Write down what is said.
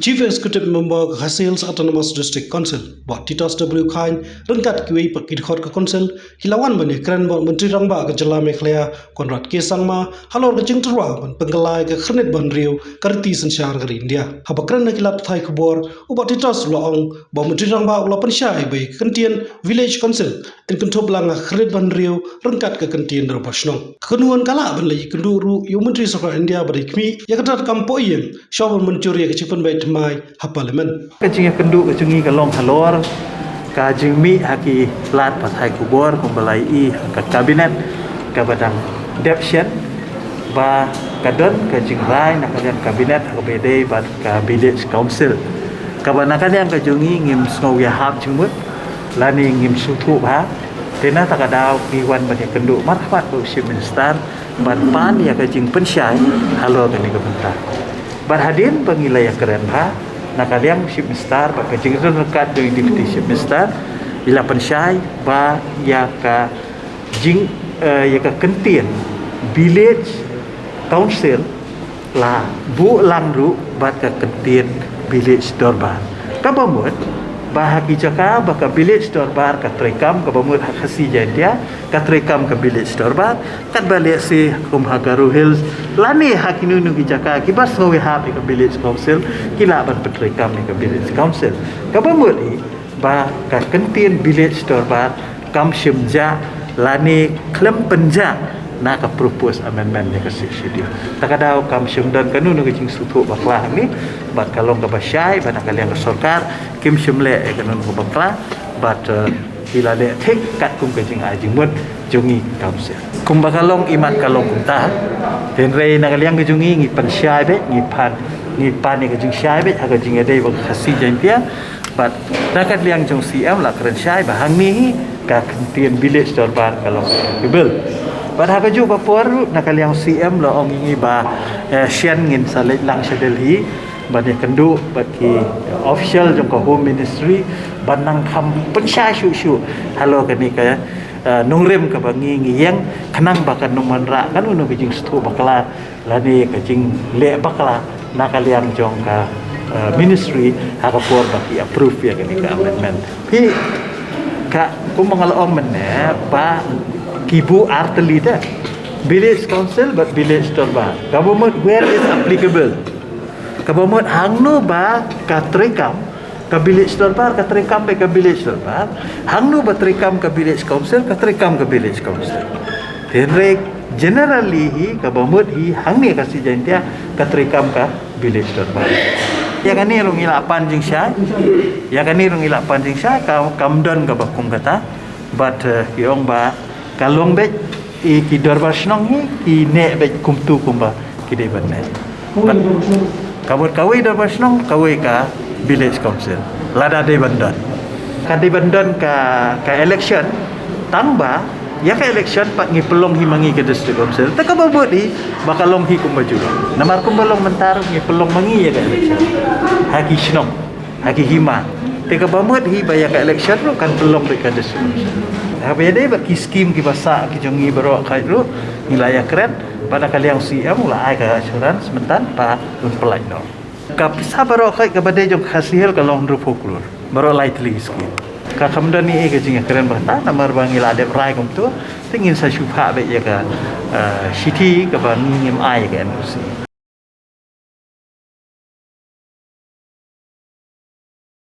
Chief Executive Member Hasil Autonomous District Council, Bot Titos W. Khain, Rengkat Kiwi Pakid Khot ke Council, Hilawan Bani Keren Bot Menteri Rangba ke Jela Meklea, Konrad K. Sangma, Halor ke Jeng Terwa, Penggelai ke Khernet Ban Riau, Karti Sensyar ke India. Haba Keren nak Kilap Thai Kubor, Bot Titos Loong, Bot Menteri Rangba Ula Pensyai Bay Kentian Village Council, in Kentop Langa Khernet Ban Riau, Rengkat ke Kentian Darabashnong. Kenuan Kala Ban Lagi Kenduru, Yu Menteri Sokra India Badi Kmi, Yakatat Kampoyeng, Syawan Mencuri ke Cipan Bay Mai Hapalemen. Kecing kendu kecungi kalong halor kajing mi haki lat patai kubor kumbelai ke kabinet ke badang depshen ba kadon kajing rai nak kalian kabinet ke bede bad ke village council kabanakan yang kajungi ngim snow ya hab jengmut lani ngim sutu ba tena takadau kiwan bade kendu marhamat bu chief minister ban pan ya kajing pensyai halor kani ke bentar berhadin pengilai keren ha nakaliang chief minister bak kajing rekat dengan deputy chief minister ila pensyai ba ya ka jing ya ka kentien village council la bu langru bat ka kentien village dorbar ka bamut ba haki jaka ba ka village dorbar ka trekam ka bamut hakasi jantia ka trekam ka village dorbar kat balik si kumhagaru hills lani haki nunu ki jaka ki bas ngawe hab ka village council kila ban petrekam ni ka village council ka bamut ni ba ka kentien village dorbar kam shimja lani klem penja na ka propose amendment ni ka schedule takadau kam shimdan kanunu ki jing sutu baklah ni bat kalong ka basyai ban kalian ka sarkar kim shimle e kanun ko bakla bat ila de thik kat kum ka jing ajing mut jungi council kum bakalong imat kalong kum ta den rei na kalian ka jungi ngi pansyai be ngi pan ni ka jing syai be ka jing ade ba khasi jantia bat rakat liang jong CM la keren syai ba hang ni ka kentien village dorbar kalong ibel pada kaju bapuaru nakaliang CM la ong ingi ba sian ngin salit lang sa Delhi bani kendu baki official jong ko home ministry banang kham pensya syu halo kani ka nungrem ka bangi ngiyang kanang bakan numanra kan unu bijing stu bakala lani ka jing le bakala nakaliang jong ka ministry hakapor baki approve ya kani ka amendment pi ka kumangalaong men ba Kibu arteli dah village council but village dorbar government where is applicable government hangno ba ka trekam ka village dorbar ka trekam ka village dorbar hangno ba trekam ka village council ka trekam ka village council tenre generally hi government hi hangni ka si jantia ka trekam ka village dorbar ya kani rung ila panjing sya ya kani rung ila panjing sya ka kamdon ka bakum kata but kiong ba kalong bet ki dorbar snong hi ki ne bet kumtu kumba ki de ban net kabut kawi dorbar snong kawi ka village council lada de bandan ka de bandan ka election tamba ya ka election pak ngi pelong hi mangi ke district council ta ka babot hi bakalong hi kumba juga namar kumbalong mentar ngi pelong mangi ya ka election haki snong haki hima te ka babot hi baya ka election ro kan pelong de ka district council habis dia bagi skim ki basa ki jongi baro kai ru nilai keren pada kali yang CM lah ai ka assurance sementan pa un pelai no ka pisa baro kai ka bade jong hasil ka long ru folklore baro lightly skim ka kamdan ni ke jing keren bata namar bangi la de rai kum tu tingin sa syupha be ya ka city ka bangi ngim ai ka NOC